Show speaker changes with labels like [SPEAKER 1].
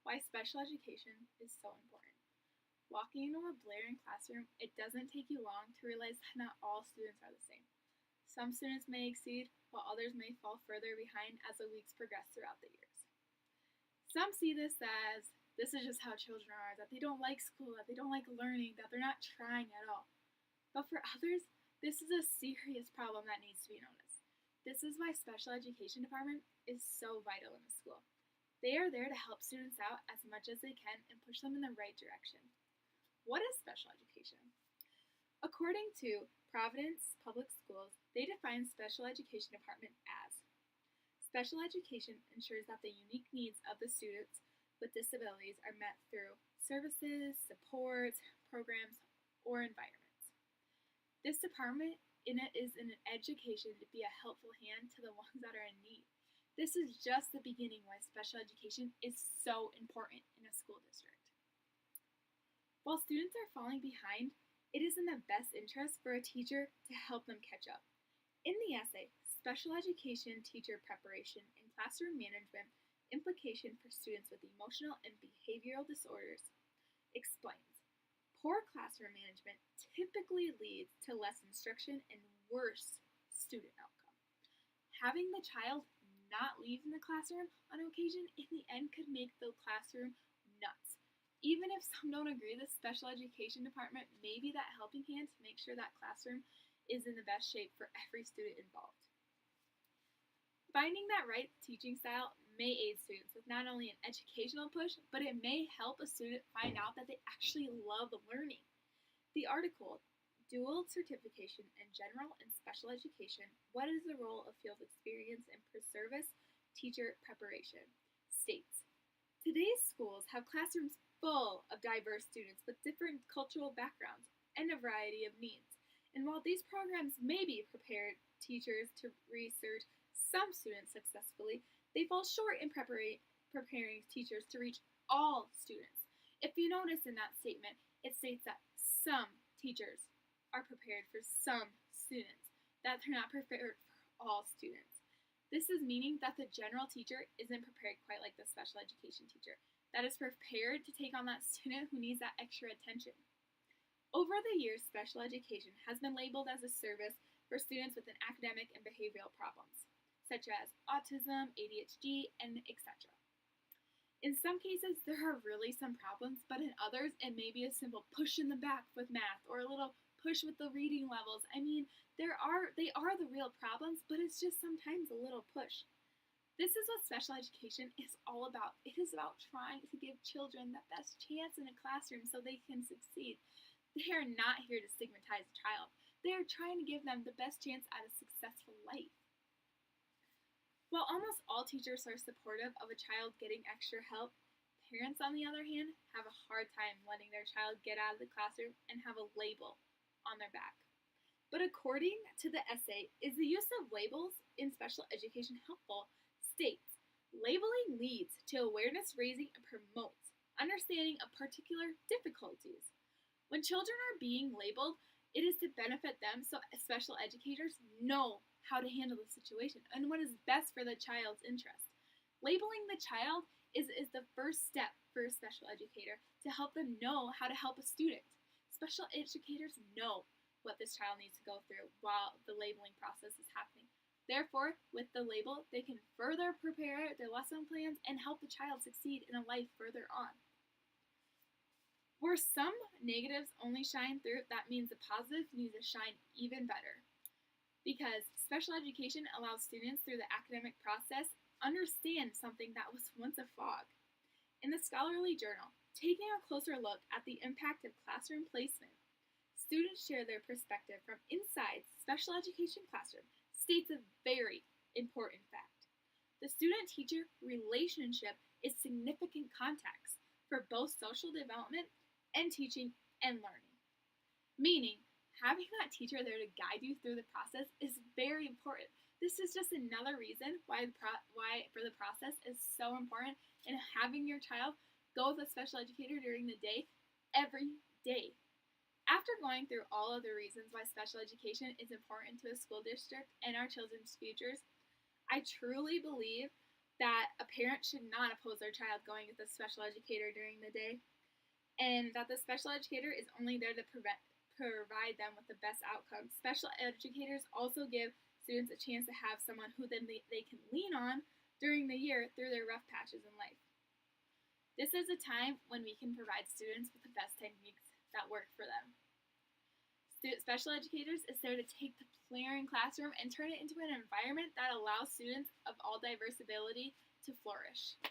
[SPEAKER 1] Why special education is so important. Walking into a blaring classroom, it doesn't take you long to realize that not all students are the same. Some students may exceed, while others may fall further behind as the weeks progress throughout the years. Some see this as this is just how children are, that they don't like school, that they don't like learning, that they're not trying at all. But for others, this is a serious problem that needs to be noticed. This is why special education department is so vital in a school. They are there to help students out as much as they can and push them in the right direction. What is special education? According to Providence Public Schools, they define special education department as special education ensures that the unique needs of the students with disabilities are met through services, supports, programs, or environments. This department is in an education to be a helpful hand to the ones that are in need. This is just the beginning why special education is so important in a school district. While students are falling behind, it is in the best interest for a teacher to help them catch up. In the essay, Special Education Teacher Preparation and Classroom Management, Implication for Students with Emotional and Behavioral Disorders, explains, poor classroom management typically leads to less instruction and worse student outcome. Having the child not leaving the classroom on occasion in the end could make the classroom nuts. Even if some don't agree, the special education department may be that helping hand to make sure that classroom is in the best shape for every student involved. Finding that right teaching style may aid students with not only an educational push, but it may help a student find out that they actually love learning. The article, Dual Certification in General and Special Education, What is the Role of Field Experience in Persuasive Teacher Preparation, states, today's schools have classrooms full of diverse students with different cultural backgrounds and a variety of needs. And while these programs may be prepared teachers to research some students successfully, they fall short in preparing teachers to reach all students. If you notice in that statement, it states that some teachers are prepared for some students, that they're not prepared for all students. This is meaning that the general teacher isn't prepared quite like the special education teacher, that is prepared to take on that student who needs that extra attention. Over the years, special education has been labeled as a service for students with an academic and behavioral problems, such as autism, ADHD, and etc. In some cases, there are really some problems, but in others, it may be a simple push in the back with math or a little push with the reading levels. I mean, they are the real problems, but it's just sometimes a little push. This is what special education is all about. It is about trying to give children the best chance in a classroom so they can succeed. They are not here to stigmatize a child. They are trying to give them the best chance at a successful life. While almost all teachers are supportive of a child getting extra help, parents, on the other hand, have a hard time letting their child get out of the classroom and have a label on their back. But according to the essay, Is the Use of Labels in Special Education Helpful? States, labeling leads to awareness raising and promotes understanding of particular difficulties. When children are being labeled, it is to benefit them so special educators know how to handle the situation and what is best for the child's interest. Labeling the child is the first step for a special educator to help them know how to help a student. Special educators know what this child needs to go through while the labeling process is happening. Therefore, with the label, they can further prepare their lesson plans and help the child succeed in a life further on. Where some negatives only shine through, that means the positive needs to shine even better. Because special education allows students through the academic process understand something that was once a fog. In the scholarly journal, Taking a Closer Look at the Impact of Classroom Placement, students share their perspective from inside special education classroom, states a very important fact. The student-teacher relationship is significant context for both social development and teaching and learning. Meaning, having that teacher there to guide you through the process is very important. This is just another reason why for the process is so important, and having your child go with a special educator during the day, every day. After going through all of the reasons why special education is important to a school district and our children's futures, I truly believe that a parent should not oppose their child going with a special educator during the day, and that the special educator is only there to provide them with the best outcomes. Special educators also give students a chance to have someone who they can lean on during the year through their rough patches in life. This is a time when we can provide students with the best techniques that work for them. Special educators is there to take the playing classroom and turn it into an environment that allows students of all diverse ability to flourish.